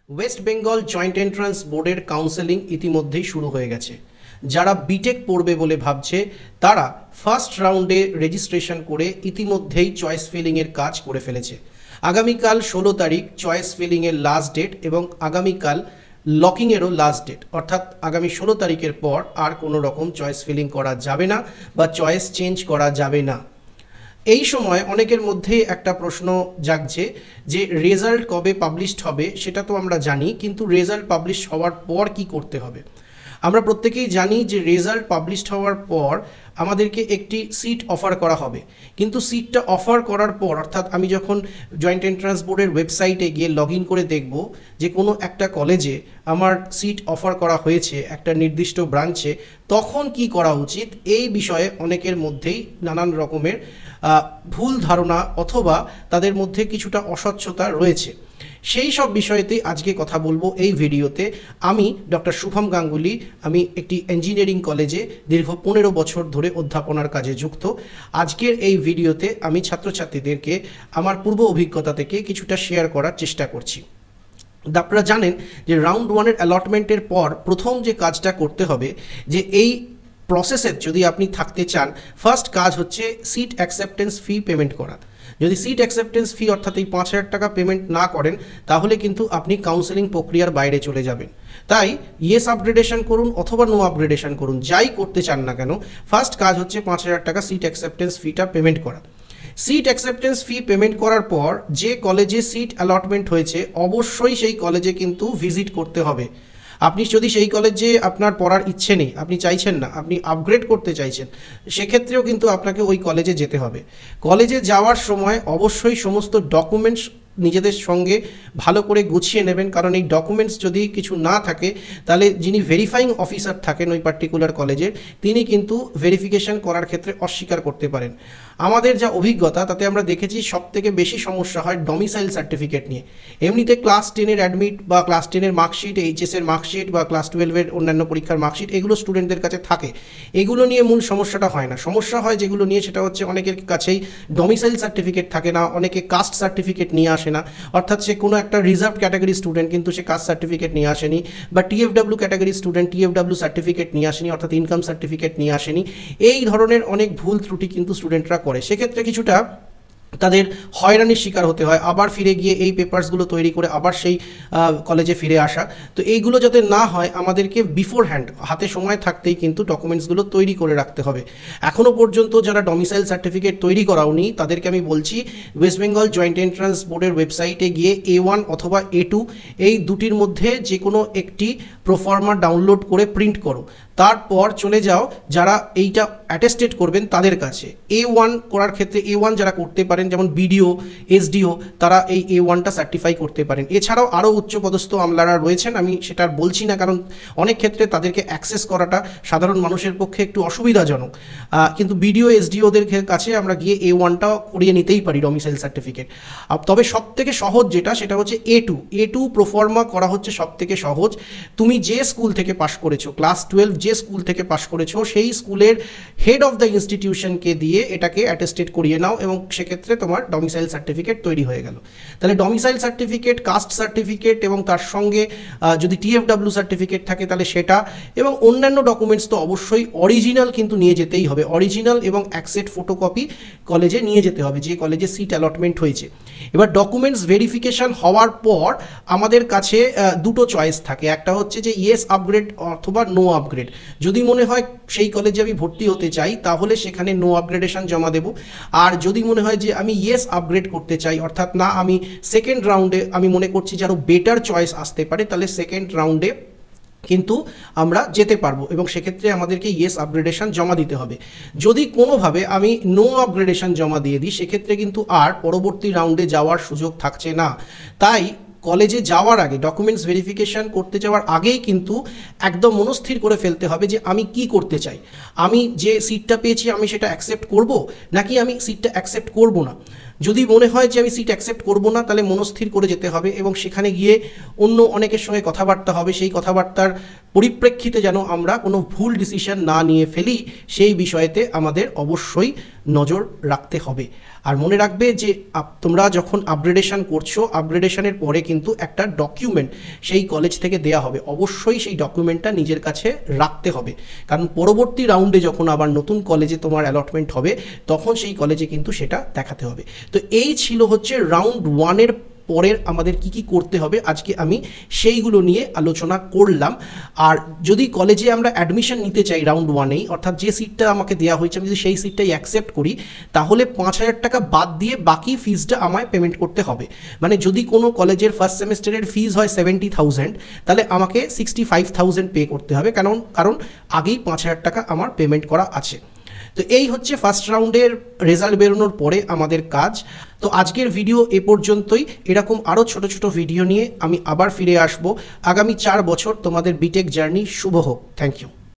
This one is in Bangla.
ওয়েস্ট বেঙ্গল জয়েন্ট এন্ট্রান্স বোর্ডের কাউন্সেলিং ইতিমধ্যেই শুরু হয়ে গেছে। যারা বিটেক পড়বে বলে ভাবছে তারা ফার্স্ট রাউন্ডে রেজিস্ট্রেশন করে ইতিমধ্যেই চয়েস ফিলিংয়ের কাজ করে ফেলেছে। আগামীকাল 16 তারিখ চয়েস ফিলিংয়ের লাস্ট ডেট এবং আগামীকাল লকিংয়েরও লাস্ট ডেট, অর্থাৎ আগামী 16 তারিখের পর আর কোনো রকম চয়েস ফিলিং করা যাবে না বা চয়েস চেঞ্জ করা যাবে না। এই সময় অনেকের মধ্যে একটা প্রশ্ন জাগছে যে রেজাল্ট কবে পাবলিশড হবে সেটা তো আমরা জানি, কিন্তু রেজাল্ট পাবলিশ হওয়ার পর কি করতে হবে? আমরা প্রত্যেকেই জানি যে রেজাল্ট পাবলিশড হওয়ার পর আমাদেরকে একটি সিট অফার করা হবে, কিন্তু সিটটা অফার করার পর অর্থাৎ আমি যখন জয়েন্ট এন্ট্রান্স বোর্ডের ওয়েবসাইটে গিয়ে লগ ইন করে দেখব যে কোনো একটা কলেজে আমার সিট অফার করা হয়েছে একটা নির্দিষ্ট ব্রাঞ্চে, তখন কি করা উচিত এই বিষয়ে অনেকের মধ্যেই নানান রকমের ভুল ধারণা অথবা তাদের মধ্যে কিছুটা অস্বচ্ছতা রয়েছে। সেই সব বিষয়েতে আজকে কথা বলবো এই ভিডিওতে। আমি ডক্টর শুভম গাঙ্গুলি, আমি একটি ইঞ্জিনিয়ারিং কলেজে দীর্ঘ 15 বছর ধরে অধ্যাপনার কাজে যুক্ত। আজকের এই ভিডিওতে আমি ছাত্রছাত্রীদেরকে আমার পূর্ব অভিজ্ঞতা থেকে কিছুটা শেয়ার করার চেষ্টা করছি। আপনারা জানেন যে রাউন্ড 1-এর অ্যালটমেন্টের পর প্রথম যে কাজটা করতে হবে, যে এই প্রসেসে যদি আপনি থাকতে চান, ফার্স্ট কাজ হচ্ছে সিট অ্যাকসেপ্টেন্স ফি পেমেন্ট করা। যদি সিট অ্যাকসেপ্টেন্স ফি অর্থাৎ এই 5,000 টাকা পেমেন্ট না করেন তাহলে কিন্তু আপনি কাউন্সেলিং প্রক্রিয়ার বাইরে চলে যাবেন। তাই ইয়েস আপগ্রেডেশন করুন অথবা নো আপগ্রেডেশন করুন, যাই করতে চান না কেন, ফার্স্ট কাজ হচ্ছে 5,000 টাকা সিট অ্যাকসেপ্টেন্স ফিটা পেমেন্ট করা। সিট অ্যাকসেপ্টেন্স ফি পেমেন্ট করার পর যে কলেজে সিট অ্যালটমেন্ট হয়েছে অবশ্যই সেই কলেজে কিন্তু ভিজিট করতে হবে। আপনি যদি সেই কলেজে আপনার পড়ার ইচ্ছে নেই, আপনি চাইছেন না, আপনি আপগ্রেড করতে চাইছেন, সেক্ষেত্রেও কিন্তু আপনাকে ওই কলেজে যেতে হবে। কলেজে যাওয়ার সময় অবশ্যই সমস্ত ডকুমেন্টস নিজেদের সঙ্গে ভালো করে গুছিয়ে নেবেন, কারণ এই ডকুমেন্টস যদি কিছু না থাকে তাহলে যিনি ভেরিফাইং অফিসার থাকেন ওই পার্টিকুলার কলেজের, তিনি কিন্তু ভেরিফিকেশন করার ক্ষেত্রে অস্বীকার করতে পারেন। আমাদের যা অভিজ্ঞতা তাতে আমরা দেখেছি সবথেকে বেশি সমস্যা হয় ডমিসাইল সার্টিফিকেট নিয়ে। এমনিতে ক্লাস 10-এর অ্যাডমিট বা ক্লাস 10-এর মার্কশিট, এইচএসের মার্কশিট বা ক্লাস 12-এর অন্যান্য পরীক্ষার মার্কশিট এগুলো স্টুডেন্টদের কাছে থাকে, এগুলো নিয়ে মূল সমস্যাটা হয় না। সমস্যা হয় যেগুলো নিয়ে, সেটা হচ্ছে অনেকের কাছেই ডমিসাইল সার্টিফিকেট থাকে না, অনেকে কাস্ট সার্টিফিকেট নিয়ে আসে না, অর্থাৎ সে কোনো একটা রিজার্ভ ক্যাটাগরি স্টুডেন্ট কিন্তু সে কাস্ট সার্টিফিকেট নিয়ে আসেনি, বা টিএফডব্লিউ ক্যাটাগরি স্টুডেন্ট টিএফডব্লিউ সার্টিফিকেট নিয়ে আসেনি, অর্থাৎ ইনকাম সার্টিফিকেট নিয়ে আসেনি। এই ধরনের অনেক ভুল ত্রুটি কিন্তু স্টুডেন্টরা করে, সেক্ষেত্রে কিছুটা তাদের হয়রানির শিকার হতে হয়, আবার ফিরে গিয়ে এই পেপারসগুলো তৈরি করে আবার সেই কলেজে ফিরে আসা। তো এইগুলো যাতে না হয় আমাদেরকে বিফোর হ্যান্ড হাতে সময় থাকতেই কিন্তু ডকুমেন্টসগুলো তৈরি করে রাখতে হবে। এখনও পর্যন্ত যারা ডমিসাইল সার্টিফিকেট তৈরি করাওনি তাদেরকে আমি বলছি, ওয়েস্ট বেঙ্গল জয়েন্ট এন্ট্রান্স বোর্ডের ওয়েবসাইটে গিয়ে A1 অথবা A2 এই দুটির মধ্যে যে কোনো একটি প্রোফর্মা ডাউনলোড করে প্রিন্ট করো, তারপর চলে যাও যারা এইটা অ্যাটেস্টেড করবেন তাদের কাছে। A1 করার ক্ষেত্রে A1 যারা করতে পারেন, যেমন বিডিও, এসডিও, তারা এই A1টা সার্টিফাই করতে পারেন। এছাড়াও আরও উচ্চপদস্থ আমলারা রয়েছেন, আমি সেটা বলছি না কারণ অনেক ক্ষেত্রে তাদেরকে অ্যাক্সেস করাটা সাধারণ মানুষের পক্ষে একটু অসুবিধাজনক, কিন্তু বিডিও এসডিওদের কাছে আমরা গিয়ে A1টাও করিয়ে নিতেই পারি ডমিসাইল সার্টিফিকেট। তবে সবথেকে সহজ যেটা সেটা হচ্ছে A2 প্রোফর্মা করা হচ্ছে সবথেকে সহজ। তুমি যে স্কুল থেকে পাশ করেছো, ক্লাস 12 যে স্কুল থেকে পাশ করেছো সেই স্কুলের হেড অফ দ্য ইনস্টিটিউশনকে দিয়ে এটাকে অ্যাটেস্টেড করিয়ে নাও এবং সেক্ষেত্রে তোমার ডমিসাইল সার্টিফিকেট তৈরি হয়ে গেল। তাহলে ডমিসাইল সার্টিফিকেট, কাস্ট সার্টিফিকেট এবং তার সঙ্গে যদি টিএফডব্লিউ সার্টিফিকেট থাকে তাহলে সেটা, এবং অন্যান্য ডকুমেন্টস তো অবশ্যই অরিজিনাল কিন্তু নিয়ে যেতেই হবে। অরিজিনাল এবং অ্যাকসেট ফটোকপি কলেজে নিয়ে যেতে হবে যে কলেজে সিট অ্যালটমেন্ট হয়েছে। এবার ডকুমেন্টস ভেরিফিকেশন হওয়ার পর আমাদের কাছে দুটো চয়েস থাকে, একটা হচ্ছে যে ইয়েস আপগ্রেড অথবা নো আপগ্রেড। যদি মনে হয় সেই কলেজে আমি ভর্তি হতে চাই তাহলে সেখানে নো আপগ্রেডেশন জমা দেব, আর যদি মনে হয় যে আমি ইয়েস আপগ্রেড করতে চাই, অর্থাৎ না আমি সেকেন্ড রাউন্ডে আমি মনে করছি যে আরও বেটার চয়েস আসতে পারে, তাহলে সেকেন্ড রাউন্ডে কিন্তু আমরা যেতে পারবো এবং সেক্ষেত্রে আমাদেরকে ইয়েস আপগ্রেডেশন জমা দিতে হবে। যদি কোনোভাবে আমি নো আপগ্রেডেশন জমা দিয়ে দিই সেক্ষেত্রে কিন্তু আর পরবর্তী রাউন্ডে যাওয়ার সুযোগ থাকছে না। তাই কলেজে যাওয়ার আগে, ডকুমেন্টস ভেরিফিকেশন করতে যাওয়ার আগেই কিন্তু একদম মনস্থির করে ফেলতে হবে যে আমি কি করতে চাই। আমি যে সিটটা পেয়েছি আমি সেটা অ্যাকসেপ্ট করব নাকি আমি সিটটা অ্যাকসেপ্ট করব না। যদি মনে হয় যে আমি সিট অ্যাকসেপ্ট করব না তাহলে মনস্থির করে যেতে হবে এবং সেখানে গিয়ে অন্য অনেকের সঙ্গে কথাবার্তা হবে, সেই কথাবার্তার পরিপ্রেক্ষিতে যেন আমরা কোনো ভুল ডিসিশন না নিয়ে ফেলি সেই বিষয়েতে আমাদের অবশ্যই নজর রাখতে হবে। আর মনে রাখবে যে তোমরা যখন আপগ্রেডেশন করছো, আপগ্রেডেশনের পরে কিন্তু একটা ডকুমেন্ট সেই কলেজ থেকে দেয়া হবে, অবশ্যই সেই ডকুমেন্টটা নিজের কাছে রাখতে হবে, কারণ পরবর্তী রাউন্ডে যখন আবার নতুন কলেজে তোমার অ্যালটমেন্ট হবে তখন সেই কলেজে কিন্তু সেটা দেখাতে হবে। তো এই ছিল হচ্ছে রাউন্ড 1-এর পরের আমাদের কি কি করতে হবে, আজকে আমি সেইগুলো নিয়ে আলোচনা করলাম। আর যদি কলেজে আমরা অ্যাডমিশন নিতে চাই রাউন্ড 1-এই, অর্থাৎ যে সিটটা আমাকে দেওয়া হয়েছে আমি যদি সেই সিটটাই অ্যাকসেপ্ট করি, তাহলে 5,000 টাকা বাদ দিয়ে বাকি ফিজটা আমায় পেমেন্ট করতে হবে। মানে যদি কোনো কলেজের ফার্স্ট সেমেস্টারের ফিজ হয় 70,000, তাহলে আমাকে 65,000 পে করতে হবে, কারণ আগেই 5,000 টাকা আমার পেমেন্ট করা আছে। তো এই হচ্ছে ফার্স্ট রাউন্ডের রেজাল্ট বেরোনোর পরে আমাদের কাজ। তো আজকের ভিডিও এ পর্যন্তই। এরকম আরও ছোট ছোট ভিডিও নিয়ে আমি আবার ফিরে আসব। আগামী 4 বছর তোমাদের বিটেক জার্নি শুভ হোক। Thank you.